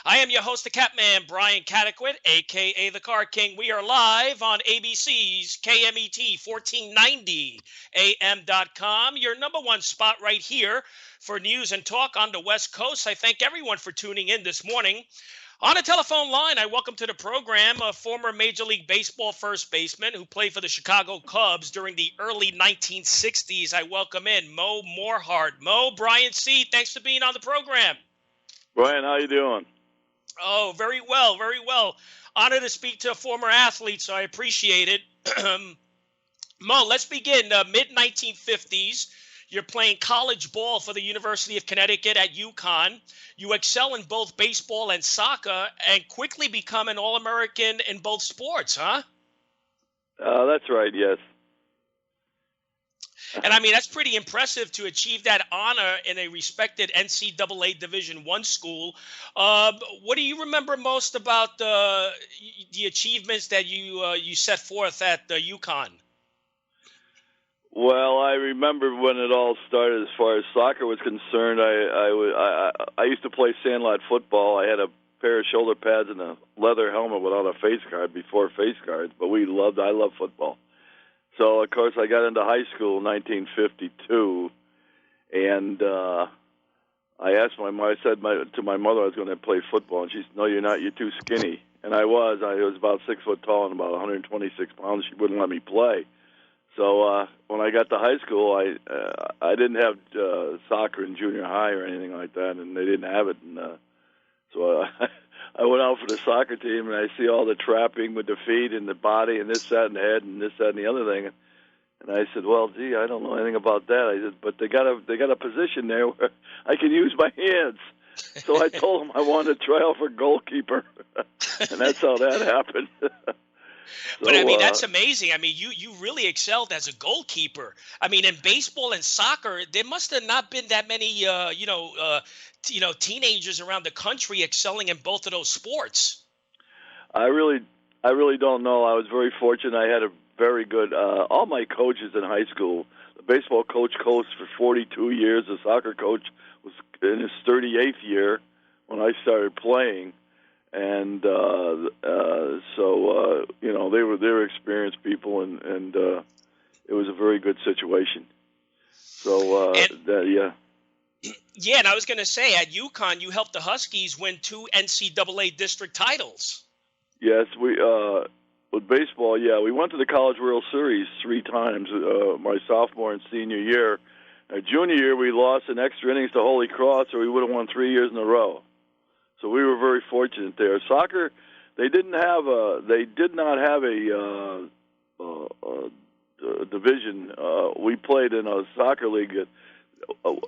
I am your host, the Catman, Brian Cataquet, a.k.a. the Card King. We are live on ABC's KMET 1490 AM.com, your number one spot right here for news and talk on the West Coast. I thank everyone for tuning in this morning. On a telephone line, I welcome to the program a former Major League Baseball first baseman who played for the Chicago Cubs during the early 1960s. I welcome in Moe Morhardt. Mo, Brian C., thanks for being on the program. Brian, how you doing? Oh, very well, very well. Honored to speak to a former athlete, so I appreciate it. Mo, let's begin. Mid-1950s, you're playing college ball for the University of Connecticut at UConn. You excel in both baseball and soccer and quickly become an All-American in both sports, huh? That's right, yes. And I mean, that's pretty impressive to achieve that honor in a respected NCAA Division I school. What do you remember most about the achievements that you set forth at UConn? Well, I remember when it all started. As far as soccer was concerned, I used to play sandlot football. I had a pair of shoulder pads and a leather helmet without a face guard before face guards. But I loved football. So, of course, I got into high school in 1952, and I asked I said to my mother I was going to play football, and she said, "No, you're not. You're too skinny." And I was about 6 foot tall and about 126 pounds. She wouldn't let me play. So when I got to high school, I didn't have soccer in junior high or anything like that, and they didn't have it. And so I went out for the soccer team, and I see all the trapping with the feet and the body and this, that, and the head and this, that, and the other thing. And I said, "Well, gee, I don't know anything about that." I said, "But they got a position there where I can use my hands." So I told them I wanted to try out for goalkeeper, and that's how that happened. But I mean, that's amazing. I mean, you really excelled as a goalkeeper. I mean, in baseball and soccer, there must have not been that many, teenagers around the country excelling in both of those sports. I really don't know. I was very fortunate. I had a very good. All my coaches in high school, the baseball coached for 42 years. The soccer coach was in his 38th year when I started playing. And they were experienced people, and it was a very good situation. So yeah. Yeah, and I was going to say at UConn, you helped the Huskies win 2 NCAA district titles. Yes, with baseball, yeah, we went to the College World Series 3 times. My sophomore and senior year. Junior year, we lost in extra innings to Holy Cross, or we would have won 3 years in a row. So we were very fortunate there. Soccer, they did not have a division. We played in a soccer league.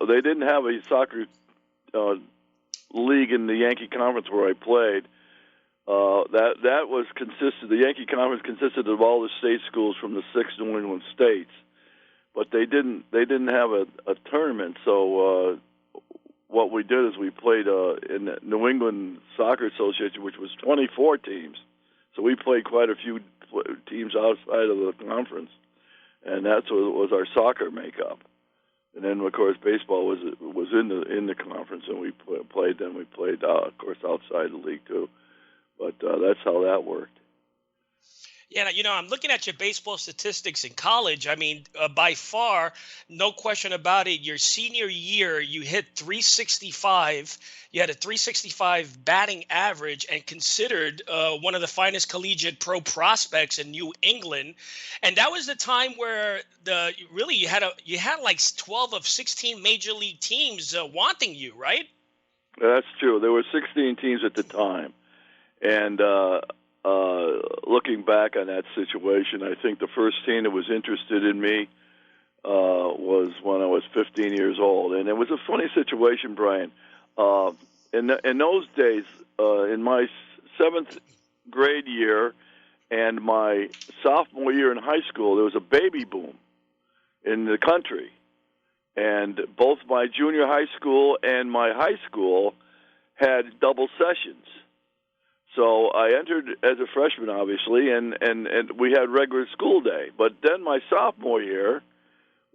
They didn't have a soccer league in the Yankee Conference where I played. The Yankee Conference consisted of all the state schools from the 6 New England states, but they didn't have a tournament. So what we did is we played in the New England Soccer Association, which was 24 teams. So we played quite a few teams outside of the conference, and that's what was our soccer makeup. And then, of course, baseball was in the conference, and we played. Then we played, of course, outside the league too. But that's how that worked. Yeah, I'm looking at your baseball statistics in college. I mean, by far, no question about it, your senior year, you hit 365. You had a 365 batting average and considered one of the finest collegiate pro prospects in New England. And that was the time where you had like 12 of 16 major league teams wanting you, right? That's true. There were 16 teams at the time. And looking back on that situation, I think the first team that was interested in me was when I was 15 years old. And it was a funny situation, Brian. In those days, in my 7th grade year and my sophomore year in high school, there was a baby boom in the country. And both my junior high school and my high school had double sessions. So I entered as a freshman, obviously, and we had regular school day. But then my sophomore year,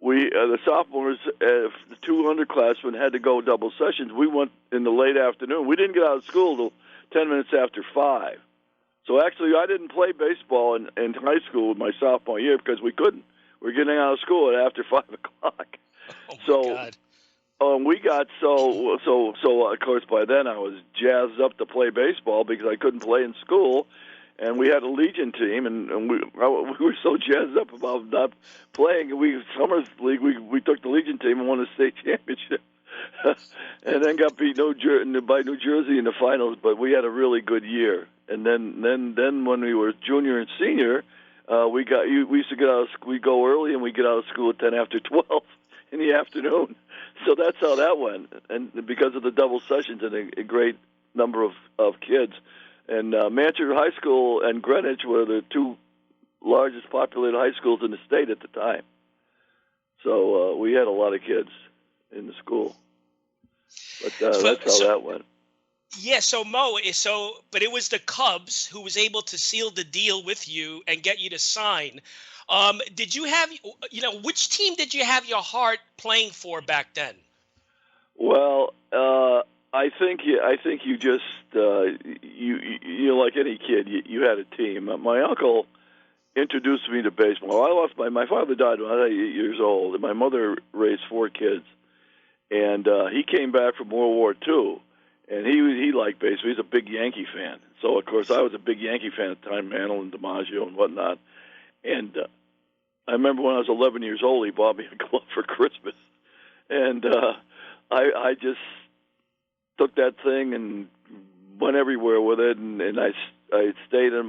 the sophomores, the 2 underclassmen had to go double sessions. We went in the late afternoon. We didn't get out of school 10 minutes after 5. So actually, I didn't play baseball in high school my sophomore year because we couldn't. We were getting out of school at after 5 o'clock. Oh, my God. We got so of course by then I was jazzed up to play baseball because I couldn't play in school, and we had a Legion team, and we were so jazzed up about not playing. Summer league we took the Legion team and won the state championship, and then got beat by New Jersey in the finals. But we had a really good year, and then when we were junior and senior, we used to get out of school. We go early and we get out of school at 10 after 12 in the afternoon. So that's how that went, and because of the double sessions and a great number of kids. And Manchester High School and Greenwich were the two largest populated high schools in the state at the time. So we had a lot of kids in the school. But that's how that went. Yeah, so Mo, but it was the Cubs who was able to seal the deal with you and get you to sign. Did you have, which team did you have your heart playing for back then? Well, I think you just you like any kid, you had a team. My uncle introduced me to baseball. My father died when I was 8 years old, and my mother raised 4 kids. And he came back from World War II, and he liked baseball. He's a big Yankee fan. So of course I was a big Yankee fan at the time, Mantle and DiMaggio and whatnot. And I remember when I was 11 years old, he bought me a glove for Christmas, and I just took that thing and went everywhere with it. And I stayed in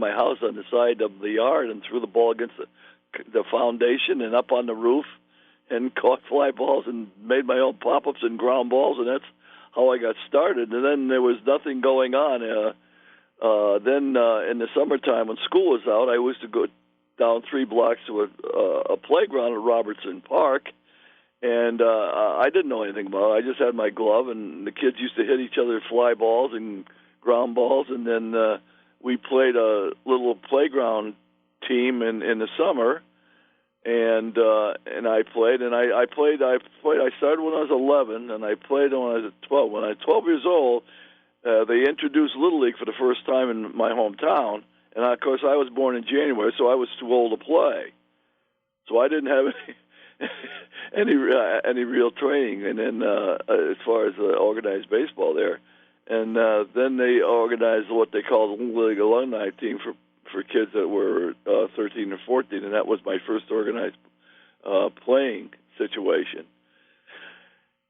my house on the side of the yard and threw the ball against the foundation and up on the roof, and caught fly balls and made my own pop-ups and ground balls, and that's how I got started. And then there was nothing going on. Then in the summertime when school was out, I used to go down 3 blocks to a playground at Robertson Park, and I didn't know anything about it. I just had my glove, and the kids used to hit each other fly balls and ground balls, and then we played a little playground team in the summer, and I played, and I started when I was 11, and I played when I was 12. When I was 12 years old, they introduced Little League for the first time in my hometown. And, of course, I was born in January, so I was too old to play. So I didn't have any real training. And then as far as organized baseball there. And then they organized what they called the Little League alumni team for kids that were 13 or 14, and that was my first organized playing situation.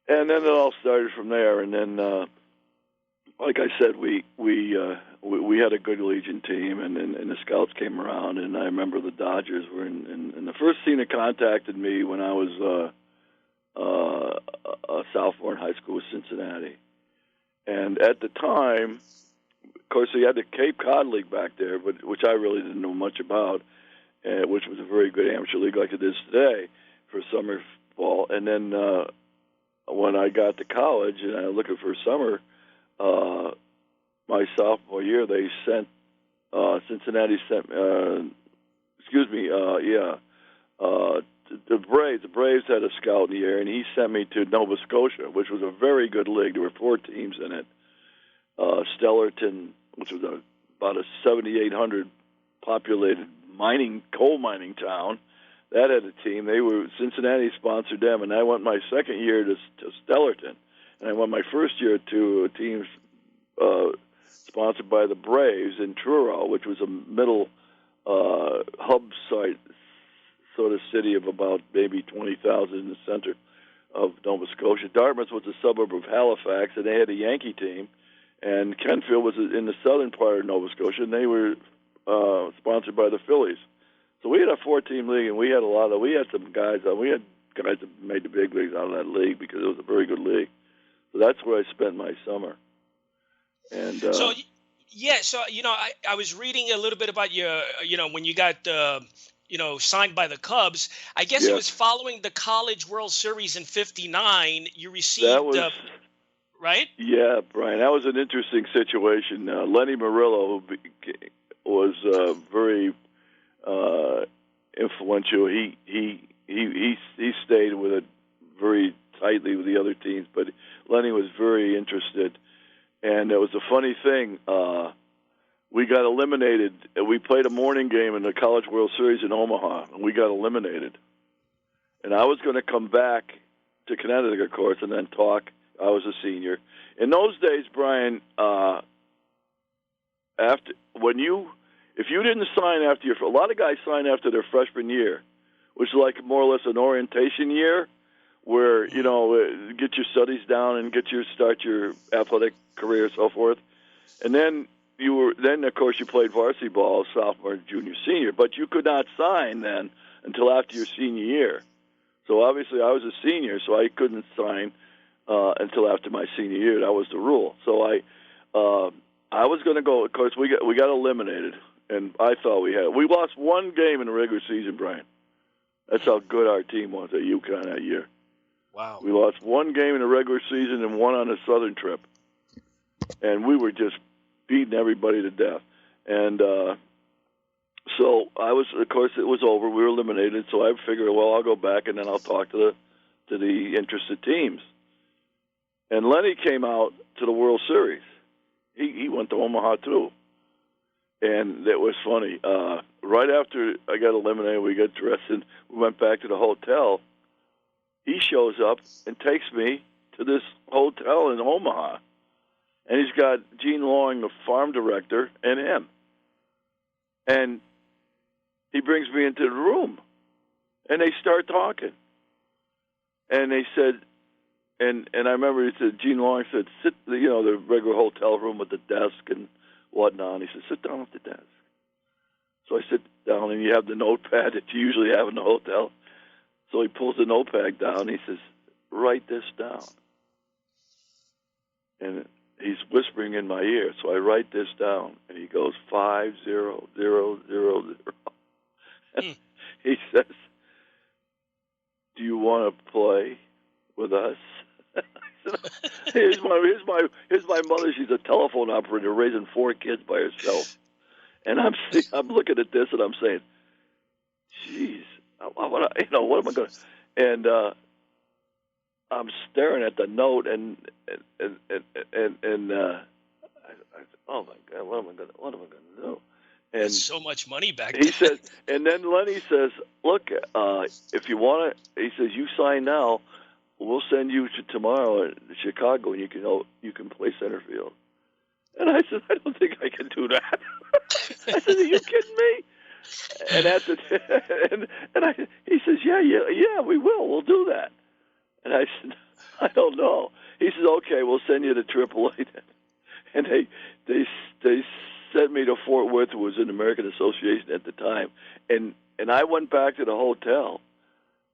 And then it all started from there. And then, like I said, we had a good Legion team, and the scouts came around, and I remember the Dodgers were in the first team that contacted me when I was a sophomore in high school was Cincinnati. And at the time, of course, they had the Cape Cod League back there, which I really didn't know much about, which was a very good amateur league like it is today for summer ball. And then when I got to college and I was looking for summer, my sophomore year, they sent Cincinnati sent the Braves. The Braves had a scout in the area, and he sent me to Nova Scotia, which was a very good league. There were 4 teams in it. Stellarton, which was about a 7,800 populated coal mining town, that had a team. Cincinnati sponsored them, and I went my second year to Stellarton, and I went my first year to a team sponsored by the Braves in Truro, which was a middle hub site sort of city of about maybe 20,000 in the center of Nova Scotia. Dartmouth was a suburb of Halifax, and they had a Yankee team. And Kentfield was in the southern part of Nova Scotia, and they were sponsored by the Phillies. So we had a 4-team league, and we had some guys. We had guys that made the big leagues out of that league because it was a very good league. So that's where I spent my summer. And I was reading a little bit about your, when you got, signed by the Cubs. I guess it was following the College World Series in '59. You received, right? Yeah, Brian, that was an interesting situation. Lenny Murillo, who was very influential. He stayed with it very tightly with the other teams, but Lenny was very interested And it was a funny thing. We got eliminated. We played a morning game in the College World Series in Omaha, and we got eliminated. And I was going to come back to Connecticut, of course, and then talk. I was a senior. In those days, Brian, if you didn't sign after a lot of guys sign after their freshman year, which is like more or less an orientation year, where get your studies down and start your athletic career and so forth, and then of course you played varsity ball sophomore, junior, senior, but you could not sign then until after your senior year. So obviously I was a senior, so I couldn't sign until after my senior year. That was the rule. So I was going to go. Of course, we got eliminated, and I thought we lost one game in the regular season, Brian. That's how good our team was at UConn that year. Wow. We lost one game in the regular season and one on the Southern trip, and we were just beating everybody to death. And so I was, of course, it was over. We were eliminated, so I figured, well, I'll go back and then I'll talk to the interested teams. And Lenny came out to the World Series. He went to Omaha too, and it was funny. Right after I got eliminated, we got dressed and we went back to the hotel. He shows up and takes me to this hotel in Omaha, and he's got Gene Long, the farm director, and him. And he brings me into the room, and they start talking. And they said, and I remember he said, Gene Long said, sit, the regular hotel room with the desk and whatnot. And he said, sit down at the desk. So I sit down, and you have the notepad that you usually have in the hotel. So he pulls the notepad down, and he says, write this down. And he's whispering in my ear, so I write this down, and he goes 5000. He says, do you want to play with us? here's my mother. She's a telephone operator raising 4 kids by herself, and I'm looking at this and I'm saying, "Jeez, what am I going to?" And I'm staring at the note and oh my God, what am I going to do? And that's so much money back then. He says, and then Lenny says, "Look, if you want to," he says, "you sign now. We'll send you to tomorrow to Chicago, and you can play center field." And I said, "I don't think I can do that." I said, "Are you kidding me?" And that's it. He says, "Yeah, we will. We'll do that." And I said, "I don't know." He says, "Okay, we'll send you to AAA." And they sent me to Fort Worth, who was in the American Association at the time, and I went back to the hotel,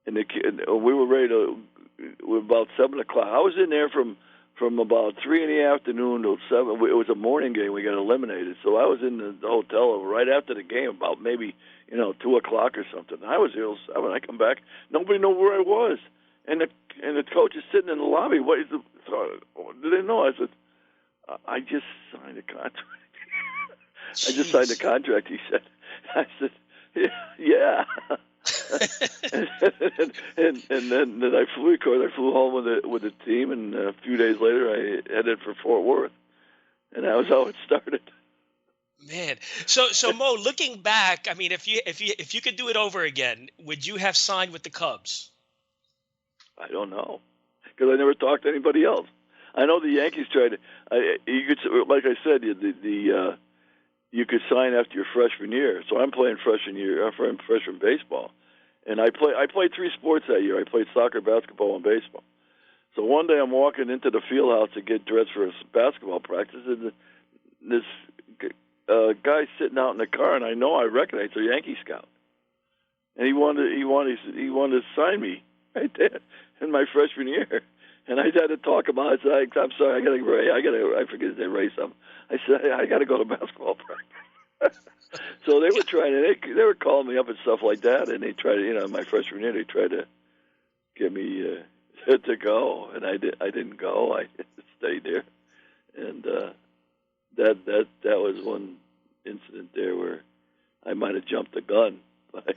and we were ready to. About 7 o'clock. I was in there from about 3 in the afternoon till 7. It was a morning game. We got eliminated, so I was in the hotel right after the game, about maybe 2 o'clock or something. I was here till 7. I come back, nobody knew where I was, and the coach is sitting in the lobby. What is do they know? I said, I just signed a contract. I just signed a contract. He said. I said, yeah. and then I flew. Of course, I flew home with the team, and a few days later, I headed for Fort Worth, and that was how it started. Man, so Mo, looking back, I mean, if you could do it over again, would you have signed with the Cubs? I don't know, because I never talked to anybody else. I know the Yankees tried to. You could, like I said, you could sign after your freshman year. So I'm playing freshman baseball, and I played 3 sports that year. I played soccer, basketball, and baseball. So one day I'm walking into the field house to get dressed for a basketball practice, and this guy sitting out in the car, and I recognize a Yankee scout, and he wanted to sign me right there in my freshman year. And I had to talk about it. I said, I'm sorry, I forget his name, Ray something. I said, I got to go to basketball practice. So they were they were calling me up and stuff like that, and they tried to, my freshman year, they tried to get me to go, and I didn't go. I stayed there, and that was one incident there where I might have jumped the gun, but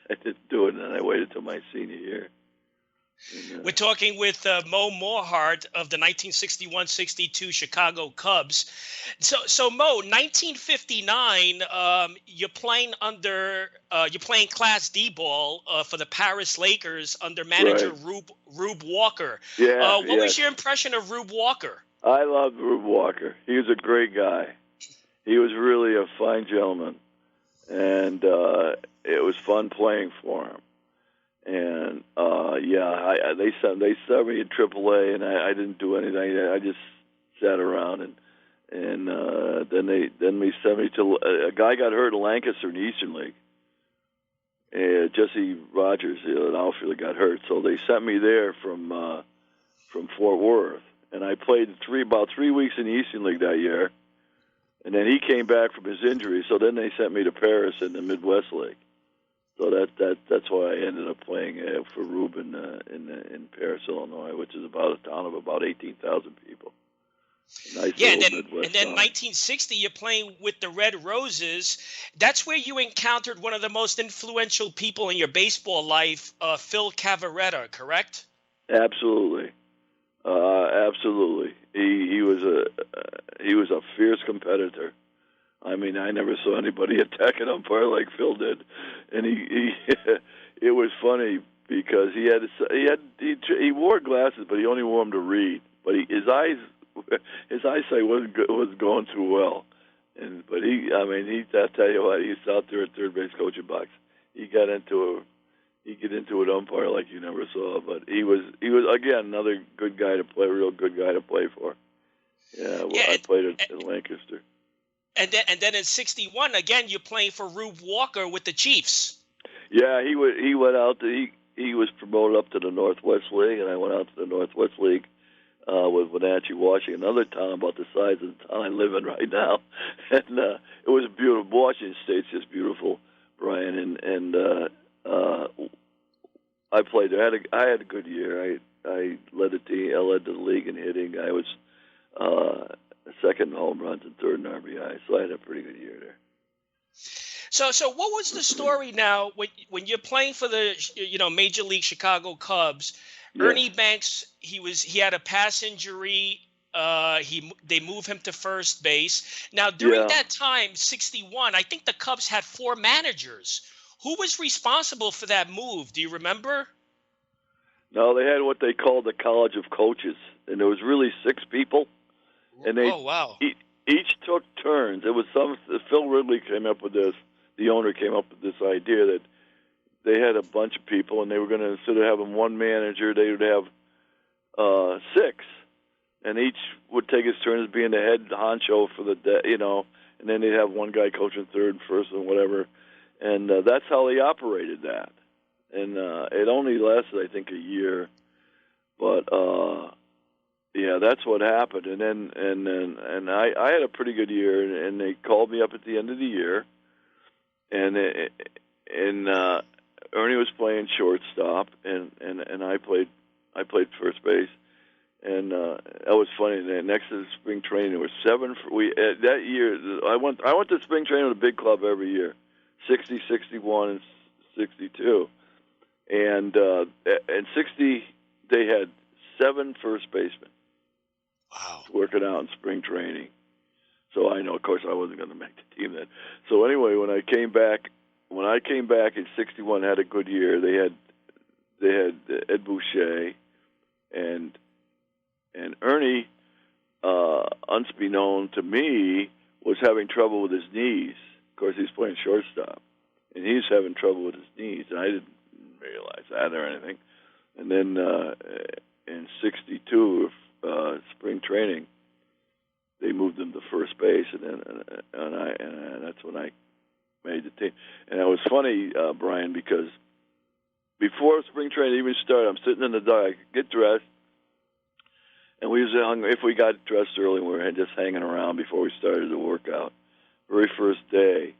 I didn't do it, and then I waited till my senior year. And, We're talking with Moe Morhardt of the 1961-62 Chicago Cubs. So Mo, 1959, you're playing Class D ball for the Paris Lakers under manager right. Rube Walker. Yeah, What yes. was your impression of Rube Walker? I loved Rube Walker. He was a great guy. He was really a fine gentleman, and it was fun playing for him. And they sent me in AAA, and I didn't do anything. I just sat around, and then they sent me to a guy got hurt in Lancaster in the Eastern League. Jesse Rogers, an outfielder, got hurt, so they sent me there from Fort Worth, and I played about 3 weeks in the Eastern League that year, and then he came back from his injury. So then they sent me to Paris in the Midwest League. So that's why I ended up playing for Rube in Paris, Illinois, which is about a town of about 18,000 people. Nice And Midwest then town. 1960, you're playing with the Red Roses. That's where you encountered one of the most influential people in your baseball life, Phil Cavarretta, correct? Absolutely, absolutely. He was a fierce competitor. I mean, I never saw anybody attack an umpire like Phil did, and he it was funny because he wore glasses, but he only wore them to read. But his eyesight wasn't going too well, but I tell you what, he's out there at third base coaching box. He get into an umpire like you never saw. But he was again another good guy to play, real good guy to play for. Yeah, I played at Lancaster. And then in 61, again, you're playing for Rube Walker with the Chiefs. Yeah, he went out. He was promoted up to the Northwest League, and I went out to the Northwest League with Wenatchee, Washington, another town about the size of the town I live in right now. And it was beautiful. Washington State's just beautiful, Brian. And I played there. I had a good year. I led the team. I led the league in hitting. I was second in home runs and third in RBI. So I had a pretty good year there. So what was the story now when you're playing for the Major League Chicago Cubs? Yes. Ernie Banks, he had a pass injury. They move him to first base. Now during that time, 61, I think the Cubs had 4 managers. Who was responsible for that move? Do you remember? No, they had what they called the College of Coaches, and there was really 6 people. And they each took turns. It was Phil Ridley came up with this. The owner came up with this idea that they had a bunch of people, and they were going to, instead of having one manager, they would have 6, and each would take his turn as being the head honcho for the day, and then they'd have one guy coaching third, first, and whatever, and that's how they operated that. And it only lasted, I think, a year, but. Yeah, that's what happened, and then I had a pretty good year, and they called me up at the end of the year, and Ernie was playing shortstop, and I played first base, and that was funny. Next to the spring training, there were 7. That year I went to spring training with a big club every year, 60, 61, and 62, and in 60 they had 7 first basemen. Wow. Working out in spring training. So I know, of course, I wasn't going to make the team then. So anyway, when I came back in 61, had a good year. They had Ed Boucher and Ernie, unbeknown to me, was having trouble with his knees. Of course, he's playing shortstop, and he's having trouble with his knees. And I didn't realize that or anything. And then in 62. Spring training, they moved him to first base, and that's when I made the team. And it was funny, Brian, because before spring training even started, I'm sitting in the dugout, get dressed, and we usually if we got dressed early, we were just hanging around before we started the workout. Very first day,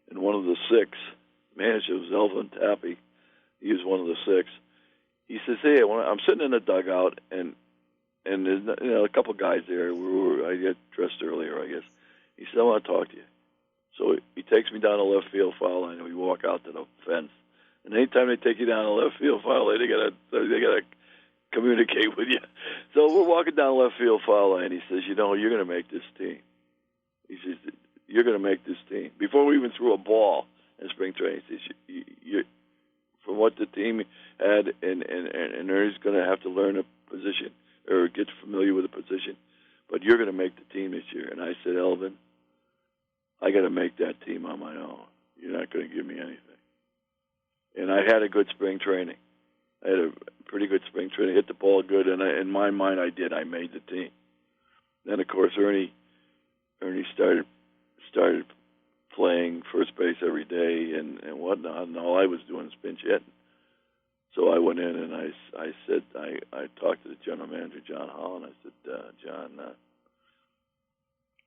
and one of the 6, manager was Elvin Tappy. He was one of the 6. He says, "Hey, I'm sitting in the dugout, and there's a couple guys there. I get dressed earlier, I guess." He said, "I want to talk to you." So he takes me down the left field foul line, and we walk out to the fence. And anytime they take you down the left field foul line, they got communicate with you. So we're walking down left field foul line. He says, you're going to make this team. He says, you're going to make this team. Before we even threw a ball in spring training, he says, from what the team had, and Ernie's going to have to learn a position or get familiar with a position, but you're going to make the team this year. And I said, Elvin, I got to make that team on my own. You're not going to give me anything. And I had a good spring training. I had a pretty good spring training, hit the ball good, and in my mind I did. I made the team. Then, of course, Ernie started playing first base every day and whatnot, and all I was doing was pinch hitting. So I went in and I said, I talked to the general manager, John Holland. I said, John,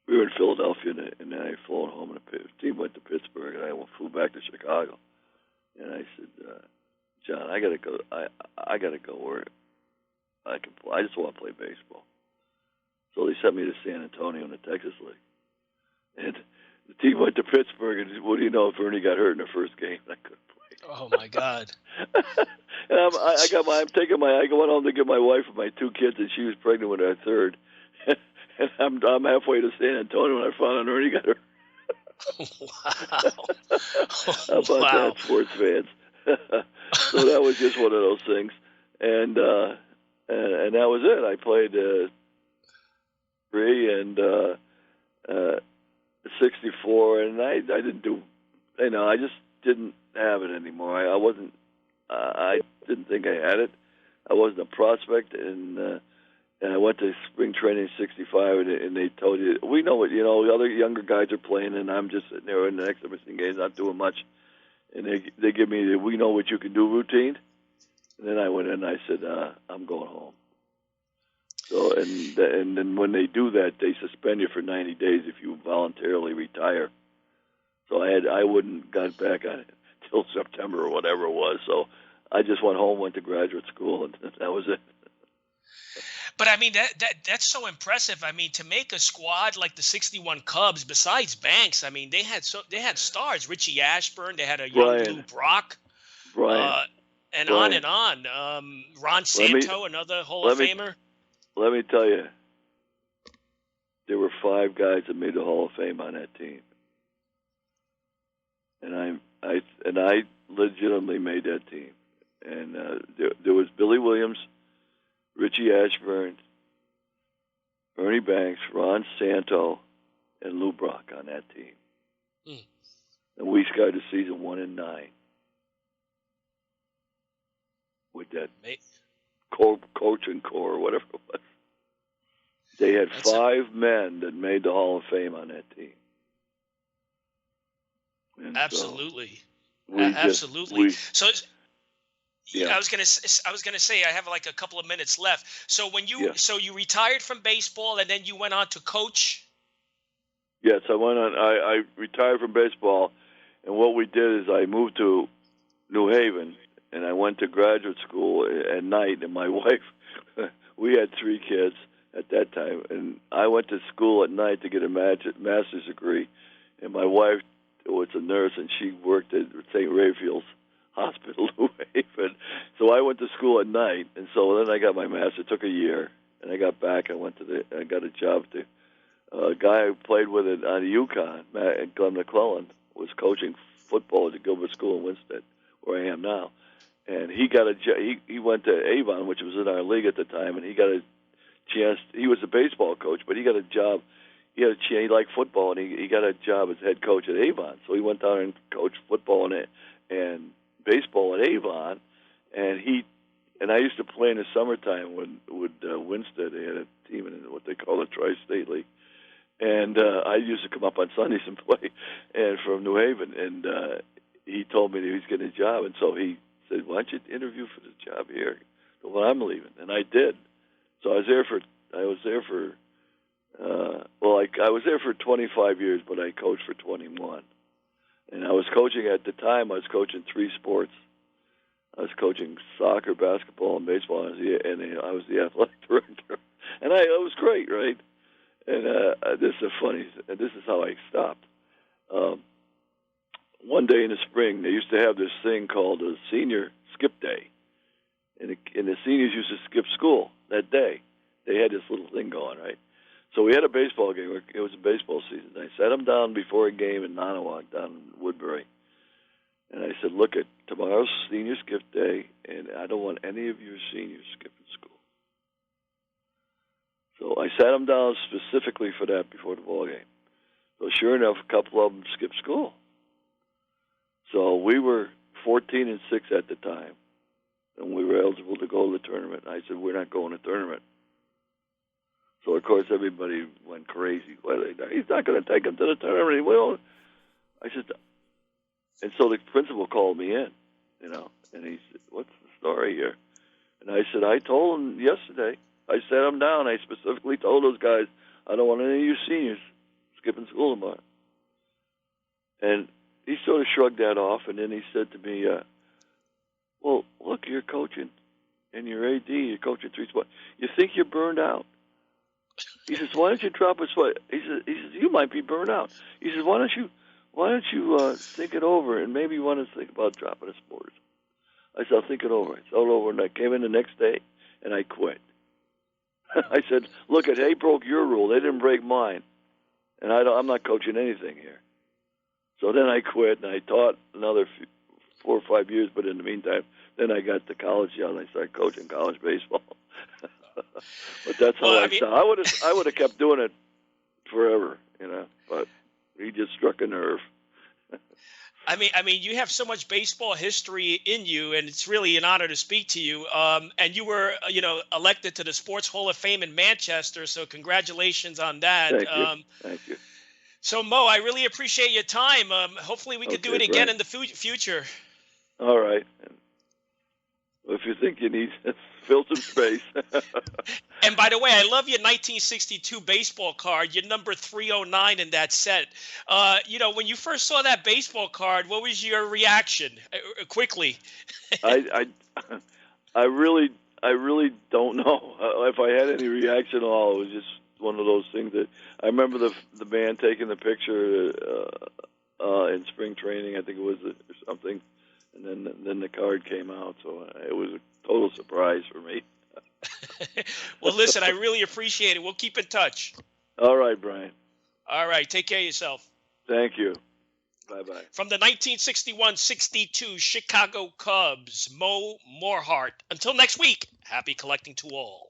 we were in Philadelphia, and then I flew home, and the team went to Pittsburgh, and I flew back to Chicago. And I said, John, I gotta go. I gotta go where I can play. I just want to play baseball. So they sent me to San Antonio in the Texas League, and the team went to Pittsburgh. And what do you know? If Ernie got hurt in the first game, I couldn't play. Oh my God! And I went home to get my wife and my two kids, and she was pregnant with our third. And I'm halfway to San Antonio, and I found out Ernie got hurt. Wow! How about that, sports fans? So that was just one of those things, and that was it. I played 3 and 64, and I didn't do, I just didn't have it anymore. I didn't think I had it. I wasn't a prospect, and I went to spring training in 65, and they told you, we know what, the other younger guys are playing, and I'm just sitting there in the exhibition games, not doing much. And they give me the we know what you can do routine. And then I went in and I said, I'm going home. So and then when they do that, they suspend you for 90 days if you voluntarily retire. So I wouldn't got back on it till September or whatever it was. So I just went home, went to graduate school, and that was it. But I mean that's so impressive. I mean, to make a squad like the '61 Cubs, besides Banks, I mean they had stars. Richie Ashburn, they had a young Lou Brock, and on and on. Ron Santo, another Hall of Famer. Let me tell you, there were 5 guys that made the Hall of Fame on that team, and I legitimately made that team. And there was Billy Williams, Richie Ashburn, Ernie Banks, Ron Santo, and Lou Brock on that team. Mm. And we started the season 1-9 with that coaching core or whatever it was. They had 5 men that made the Hall of Fame on that team. And absolutely, so absolutely. Yeah. I was gonna say I have like a couple of minutes left. So when you you retired from baseball and then you went on to coach? Yes, I went on. I retired from baseball, and what we did is I moved to New Haven, and I went to graduate school at night. And my wife, we had 3 kids at that time, and I went to school at night to get a master's degree. And my wife was a nurse, and she worked at St. Raphael's Hospital, New Haven. So I went to school at night, and so then I got my master. It took a year, and I got back. I got a job. A guy I played with it on the Yukon, Glenn McClellan, was coaching football at the Gilbert School in Winsted, where I am now. And he got a he went to Avon, which was in our league at the time, and he got a chance. He was a baseball coach, but he got a job. He liked football, and he got a job as head coach at Avon. So he went down and coached football and baseball at Avon, and I used to play in the summertime with Winsted. They had a team in what they call the Tri-State League, and I used to come up on Sundays and play, and from New Haven. And he told me that he was getting a job, and so he said, "Why don't you interview for the job here?" Well, I'm leaving, and I did. So I was there for 25 years, but I coached for 21. And I was coaching at the time. I was coaching 3 sports. I was coaching soccer, basketball, and baseball, and I was the athletic director. And it was great, right? And this is funny. And this is how I stopped. One day in the spring, they used to have this thing called a senior skip day. and the seniors used to skip school that day. They had this little thing going, right? So we had a baseball game. It was a baseball season. I sat them down before a game in Nonawak down in Woodbury. And I said, look, tomorrow's senior skip day, and I don't want any of your seniors skipping school. So I sat them down specifically for that before the ball game. So sure enough, a couple of them skipped school. So we were 14-6 at the time, and we were eligible to go to the tournament. And I said, we're not going to the tournament. So, of course, everybody went crazy. Well, he's not going to take them to the tournament. He will. I said, and so the principal called me in, and he said, what's the story here? And I said, I told him yesterday. I sat him down. I specifically told those guys, I don't want any of you seniors skipping school tomorrow. And he sort of shrugged that off, and then he said to me, well, look, you're coaching, and you're AD, you're coaching 3 sports. You think you're burned out? He says, why don't you drop a sweat? He says, you might be burned out. He says, why don't you think it over, and maybe you want to think about dropping a sport? I said, I'll think it over. It's all over, and I came in the next day, and I quit. I said, look, they broke your rule. They didn't break mine, and I'm not coaching anything here. So then I quit, and I taught another 4 or 5 years, but in the meantime, then I got the college job, and I started coaching college baseball. But that's how I started. I would have kept doing it forever, but he just struck a nerve. I mean, you have so much baseball history in you, and it's really an honor to speak to you. And you were, elected to the Sports Hall of Fame in Manchester, so congratulations on that. Thank you. So, Mo, I really appreciate your time. Hopefully we could do it again in the future. All right. If you think you need fill some space. And by the way, I love your 1962 baseball card. You're number 309 in that set. When you first saw that baseball card, what was your reaction? Quickly. I really don't know if I had any reaction at all. It was just one of those things that I remember the band taking the picture in spring training. I think it was or something. And then the card came out, so it was a total surprise for me. Well, listen, I really appreciate it. We'll keep in touch. All right, Brian. All right, take care of yourself. Thank you. Bye-bye. From the 1961-62 Chicago Cubs, Moe Morhardt. Until next week, happy collecting to all.